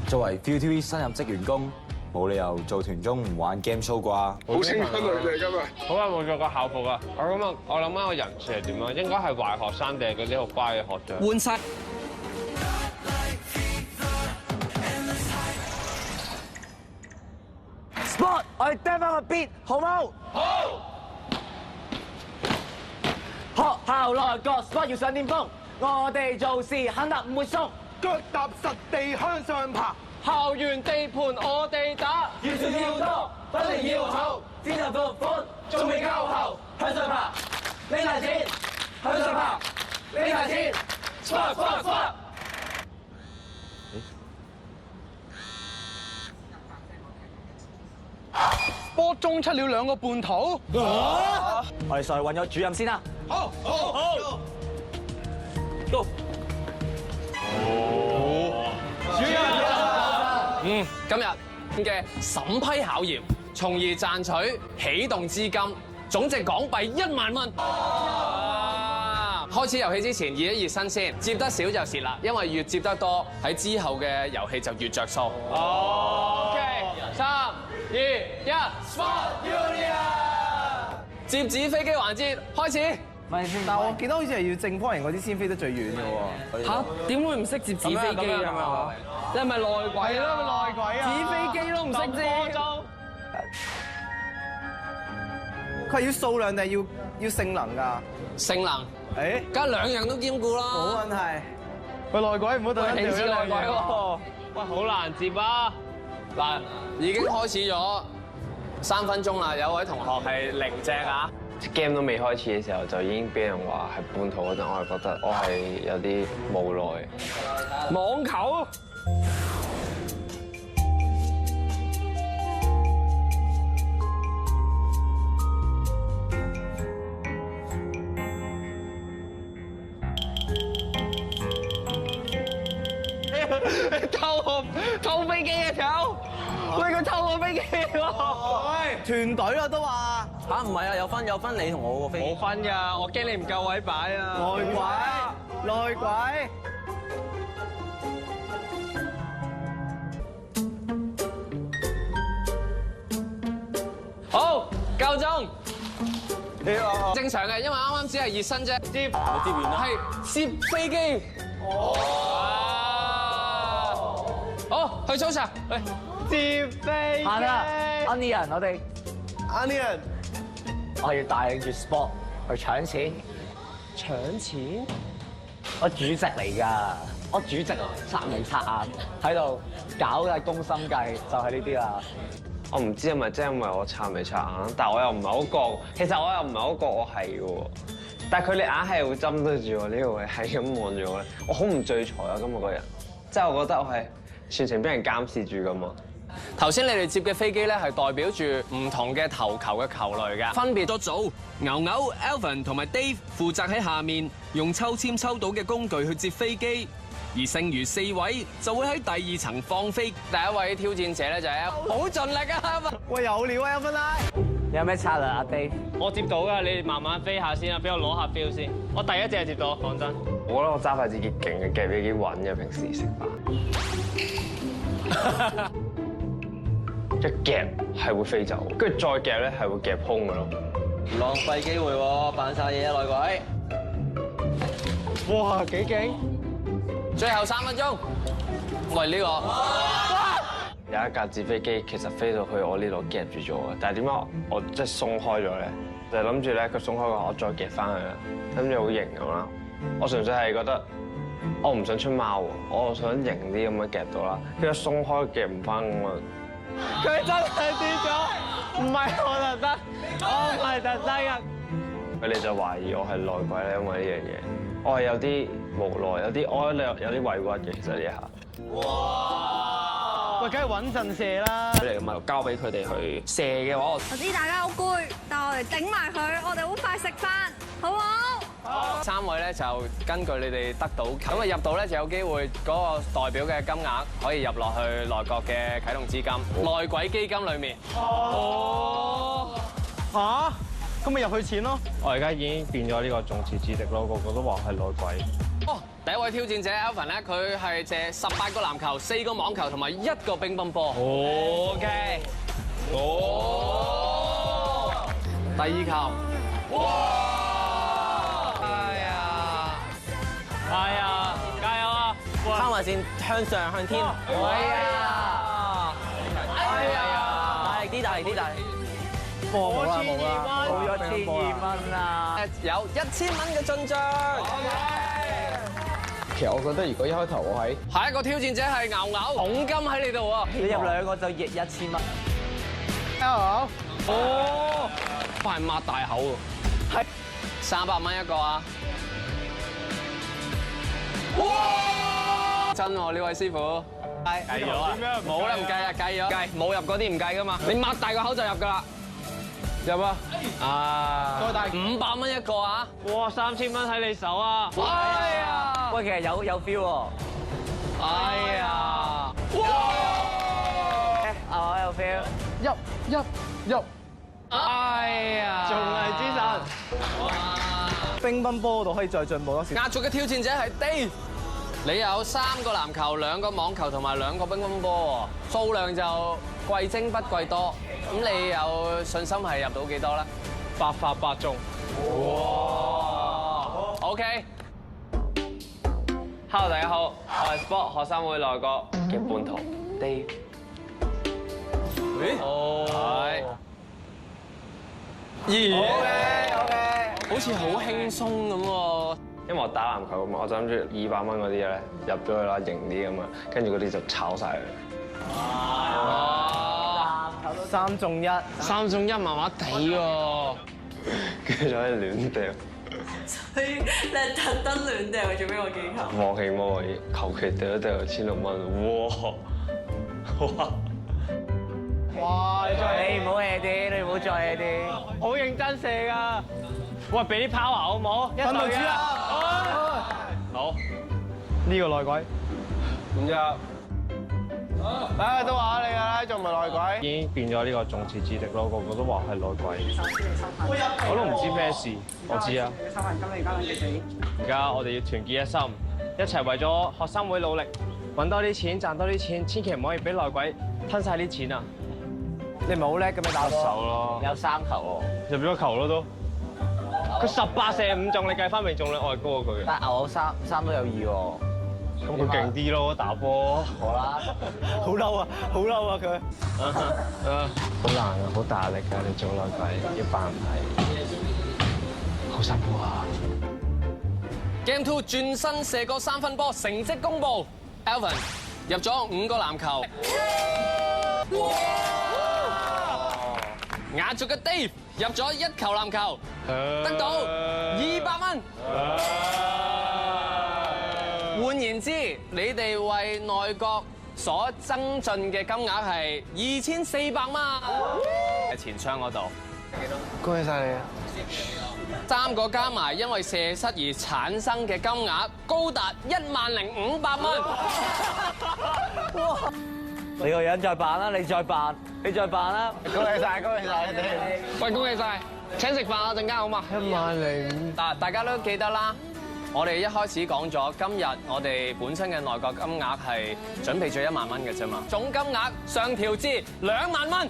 作為 ViuTV 新任職員工，冇理由做團中唔玩 game show 啩？好青春啊！你哋今日好耐冇着過校服啊！我諗下我人設係點啊？應該係壞學生定係嗰啲好乖嘅學長？換晒。Sport， 我哋 dance 翻個 beat，好冇？好。學校內個 sport 要上巔峰，我哋做事肯定唔會鬆，腳踏實地向上爬，校園地盤我哋打，要少要多，分力要厚，戰術撥款仲未夠厚，向上爬，拎大錢，向上爬，拎大錢 ，sport。波中出了2個半途。我哋上去揾咗主任先啦。好。Go。主任。今日嘅審批考驗，從而賺取起動資金，總值港幣1萬蚊。開始遊戲之前熱一熱身先，接得少就蝕啦，因為越接得多，喺之後嘅遊戲就越着數。OK， 3、2、1 ，Sport Union！ 接紙飛機環節開始。但係我記得好似係要正方形嗰啲先飛得最遠嘅喎。嚇？點會唔識接紙飛機啊？你係咪內鬼咯？內鬼啊！紙飛機都唔識接。佢係要數量定係要性能㗎？性能，誒，梗係兩樣都兼顧啦。冇問題。喂，內鬼唔好對停止內鬼喎。喂，好難接啊！嗱，已經開始咗3分鐘啦，有位同學係零隻啊。 game 都未開始嘅時候，就已經俾人話係半途嗰陣，我係覺得我係有啲無奈。網球。偷飛機嘅球，喂佢偷我飛機喎！喂，團隊啦都話。嚇唔係啊，有分你同我個飛。冇分㗎，我驚你唔夠位擺啊！內鬼。好，夠鐘。正常嘅，因為啱啱只係熱身啫。接完啦。係接飛機。好，去操場。嚟接飛機。行啦，Onion，我哋 Onion，我要帶領住 Sport 去搶錢。搶錢？我主席嚟㗎，我主席擦眉擦眼喺度搞嘅攻心計，就係呢啲啦。我唔知係咪真係因為我擦眉擦眼，但係我又唔係好覺，其實我又唔係好覺我係嘅喎。但係佢哋硬係會針對住我呢個位，係咁望住我咧，我好唔聚財啊！今日個人，即係我覺得我係全程俾人監視住㗎嘛。頭先你哋接嘅飛機咧，係代表住唔同嘅投球嘅球類嘅，分別多組。牛牛、Alvin 同埋 Dave 負責喺下面用抽籤抽到嘅工具去接飛機，而剩餘4位就會喺第2層放飛。第一位挑戰者咧就係好盡力啊！喂，有料啊 Alvin 啦！有咩策略啊 Dave？我接到㗎，你哋慢慢飛下先啦，俾我攞下 feel 先。我第一隻接到，講真。我覺得我揸筷子幾勁嘅，夾嘢幾穩嘅，平時食飯。一夾係會飛走，跟住再夾咧係會夾空嘅咯。浪費機會喎，扮晒嘢啊內鬼！哇，幾勁！最後3分鐘，喂呢個。有一架紙飛機其實飛到去我呢度夾住咗嘅，但係點解我即係鬆開咗咧？就係諗住咧佢鬆開嘅話，我再夾翻去啦，諗住好型咁啦。我純粹係覺得我唔想出貓喎，我想型啲咁樣夾到啦。跟住鬆開夾唔翻咁啊！佢真係跌咗，唔係我特登，我唔係特登嘅。佢哋就懷疑我係內鬼咧，因為呢樣嘢，我係有啲無奈，我有啲委屈嘅，其實呢一下。喂，梗係穩陣射啦！佢哋咁啊，交俾佢哋去射嘅話，我知大家好攰，但我哋頂埋佢，我哋好快食飯，好唔好？3位咧就根據你哋得到咁啊入到咧就有機會嗰個代表嘅金額可以入落去內閣嘅啟動資金內鬼基金裏面。嚇？咁咪入去錢咯！我而家已經變咗呢個眾矢之的咯，個個都話係內鬼。哦，第一位挑戰者 Alvin 咧，佢係射18個籃球、4個網球同埋1個乒乓波。OK。哦。第2球。哇！係啊，加油啊！拋埋線向上向天。大力啲，大力啲，大力！冇啦，冇咗1200蚊啦！有1000蚊嘅進賬。其實我覺得如果一開頭我喺下一個挑戰者係牛牛，桶金喺你度啊！你入2個就亦1000蚊。哦，快擘大口喎！係300蚊一個啊！哇！真喎呢位師傅，計咗啊！冇啦，唔計啊，計咗，計冇入嗰啲唔計噶嘛，你擘大個口就入噶啦，入啊！啊，再大500蚊一個啊！哇，3000蚊喺你手啊！哎呀！喂，其實有 feel 喎。哎呀！哇！我有 feel。入，哎呀！仲係之神。乒乓波度可以再進步多少？壓軸嘅挑戰者係 Dave， 你有3個籃球、2個網球同埋2個乒乓波喎，數量就貴精不貴多。咁你有信心係入到幾多咧？8發8中。哇 ！OK。Hello， 大家好，我係 Sport 學生會內閣嘅叛徒 Dave。哦，係。咦 OK，好似好輕鬆咁喎。因為我打籃球嘛，我就諗住200蚊嗰啲咧入咗去啦，型啲咁啊，跟住嗰啲就炒晒佢。哇！3中1，3中1麻麻地喎。跟住就喺度亂掉，所以你係特登亂掉做邊個技巧？放棄魔可以，求其掉一掉1600蚊，哇！哇！你唔好 hea 啲，你唔好再 hea 啲。好認真射㗎，喂，俾啲 power 好唔好？訓導主任，好，呢個內鬼，咁就，都話你㗎啦，仲唔係內鬼？已經變咗呢個眾矢之的咯，個個都話係內鬼。我都唔知咩事，我知啊。而家我哋要團結一心，一齊為咗學生會努力，揾多啲錢，賺多啲錢，千祈唔可以俾內鬼吞晒啲錢啊！你唔係好叻嘅咩打波？手咯，有3球喎。入咗球咯都。佢18射5中，你計翻命中率我係高過佢嘅。但牛3都有2喎。咁佢勁啲咯，打波。好啦，好嬲啊！好嬲啊佢。好難啊，好大力㗎，你做內鬼要扮唔係，好辛苦啊。Game 2轉身射個3分波，成績公佈 ，Alvin 入咗5個籃球。壓軸嘅 Dave 入咗1球籃球，得到200蚊。換言之，你哋為內閣所增進嘅金額係2400蚊。喺前窗嗰度。恭喜晒你啊！3個加埋，因為射失而產生嘅金額高達10500蚊。你個樣再扮啦，你再扮啦！恭喜晒，恭喜晒你哋！喂，恭喜晒！請食飯啊，陣間好嘛？10500。嗱，大家都記得啦。我哋一開始講咗，今日我哋本身嘅內閣金額係準備咗1萬蚊嘅啫嘛，總金額上調至2萬蚊。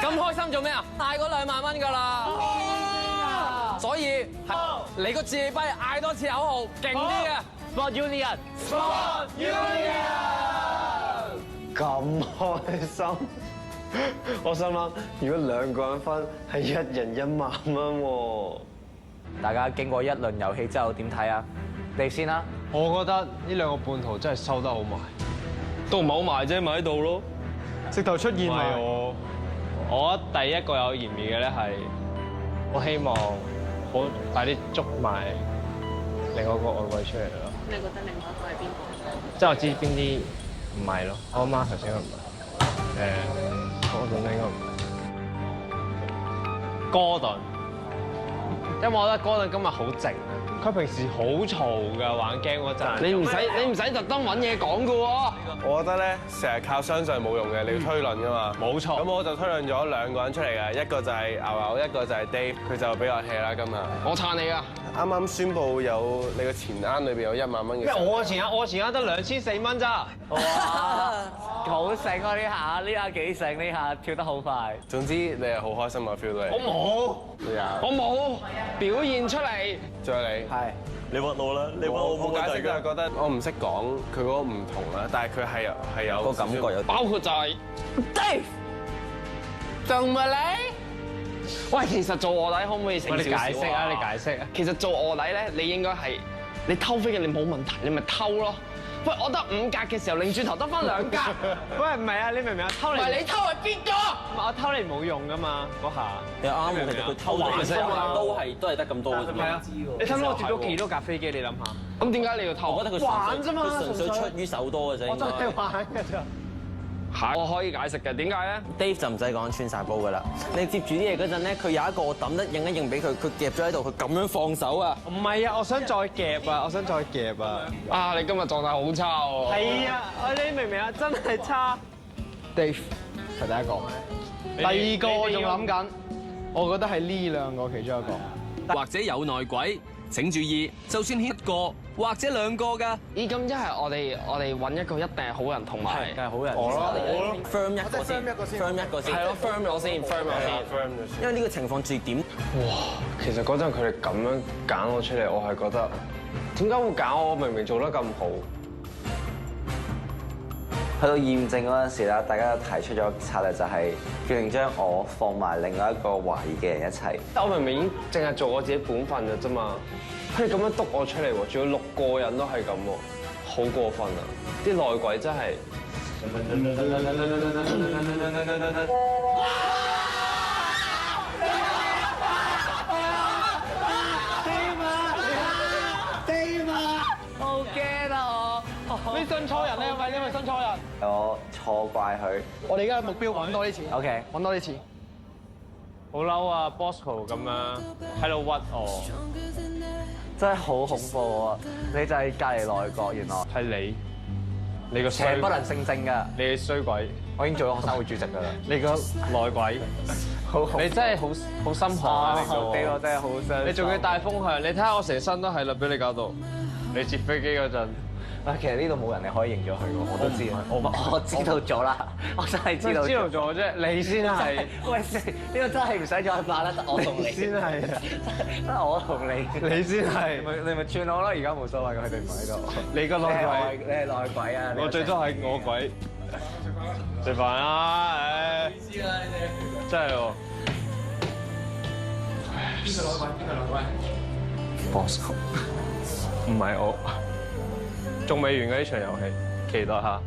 咁開心做咩啊？大過2萬蚊㗎啦！所以你個自備嗌多次口號，勁啲嘅 Sport Union。咁開心，我心諗，如果2個人分，係1人1萬蚊喎。大家經過一輪遊戲之後點睇啊？你先啦。我覺得呢2個叛徒真係收得好埋，都唔係好埋啫，咪喺度咯。直頭出現埋我覺得第一個有嫌疑嘅咧係，我希望好快啲捉埋另外一個外鬼出嚟咯。你覺得另外一個係邊個？即係我知邊啲唔係咯，我阿媽頭先應該唔係，嗰個應該唔係。哥頓，因為我覺得哥頓今日好靜啊，佢平時好嘈㗎，玩 game 嗰陣。你唔使特登揾嘢講㗎喎。我覺得咧，成日靠相信冇用嘅，你要推論㗎嘛。冇錯。咁我就推論咗2個人出嚟嘅，一個就係牛牛，一個就係 Dave，佢就比較 hea 啦今日。我撐你啊！啱啱宣布有你個錢罌裏邊有1萬蚊嘅。我錢罌得2400蚊咋？哇！好醒啊！呢下幾醒，呢下跳得好快。總之你係好開心啊 feel 到你。我冇表現出嚟。仲有你。係。你屈我啦，你屈我冇解釋就係覺得我唔識講佢嗰個唔同啦，但係佢係有個感覺有。包括就係 Dave，仲唔係你？喂，其實做臥底可唔可以成少少？你解釋啊！你解釋啊！其實做臥底咧，你應該係你偷飛嘅，你冇問題，你咪偷咯。喂，我得5格嘅時候，擰轉頭得翻2格。喂，唔係啊！你明唔明啊？偷嚟，喂，你偷係邊個？我偷嚟冇用噶嘛，嗰下。你啱喎，其實佢偷玩啫嘛，都係得咁多嘅啫嘛。係啊，你睇唔睇我接咗幾多架飛機？你諗下。咁點解你要偷？我覺得佢玩啫嘛，佢純粹出於手多嘅啫。我真係玩㗎咋。係，我可以解釋嘅。點解咧 Dave 就唔使講穿晒煲㗎啦。你接住啲嘢嗰陣咧，佢有一個我抌得應一應俾佢，佢夾咗喺度，佢咁樣放手啊！唔係啊，我想再夾啊，我想再夾啊。啊，你今日狀態好差喎。係啊，你明唔明啊？真係差。Dave 係第一個，第二個我仲諗緊，我覺得係呢2個其中一個，或者有內鬼，請注意，就算1個或者2個㗎。咦，咁一係我哋揾一個一定係好人，同埋梗係好人。我咯。 firm 一個先，firm 一個先。係咯，firm 咗先，firm 咗先。因為呢個情況最點？哇，其實嗰陣佢哋咁樣揀我出嚟，我係覺得點解會揀我？明明做得咁好。去到驗證嗰陣時咧，大家提出咗策略就係決定將我放埋另外一個懷疑嘅人一齊。但我明明已經淨係做我自己本分嘅啫嘛，佢哋咁樣督我出嚟喎，仲要6個人都係咁喎，好過分啊！啲內鬼真係。好驚啊我！你信錯人咧，係咪因為信錯人？我錯怪佢。我哋而家嘅目標揾多啲錢。 OK，揾多啲錢。好嬲啊 Bosco 咁樣喺度屈我，真係好恐怖啊！你就係隔離內閣，原來係你個衰，邪不能勝正㗎。你嘅衰鬼，我已經做咗學生會主席㗎啦。你個內鬼，好恐怖，你真係好心寒啊！你個俾我真係好傷。你仲要帶風向，你睇下我成身都係啦，俾你搞到。你接飛機嗰陣，啊，其實呢度冇人你可以認咗佢喎，我都知。我知道咗啦，我真係知道。知道咗啫，你先係。喂，呢個真係唔使再扮啦，得我同你。先係啊，得我同你。你先係。你咪串我咯，而家冇所謂，佢哋唔喺度。你個內鬼，你係內鬼啊！我最多係我鬼。食飯啦，唉。真係喎。邊個內鬼？邊個內鬼 ？Bosco。唔係我，仲未完嘅呢場遊戲，期待下。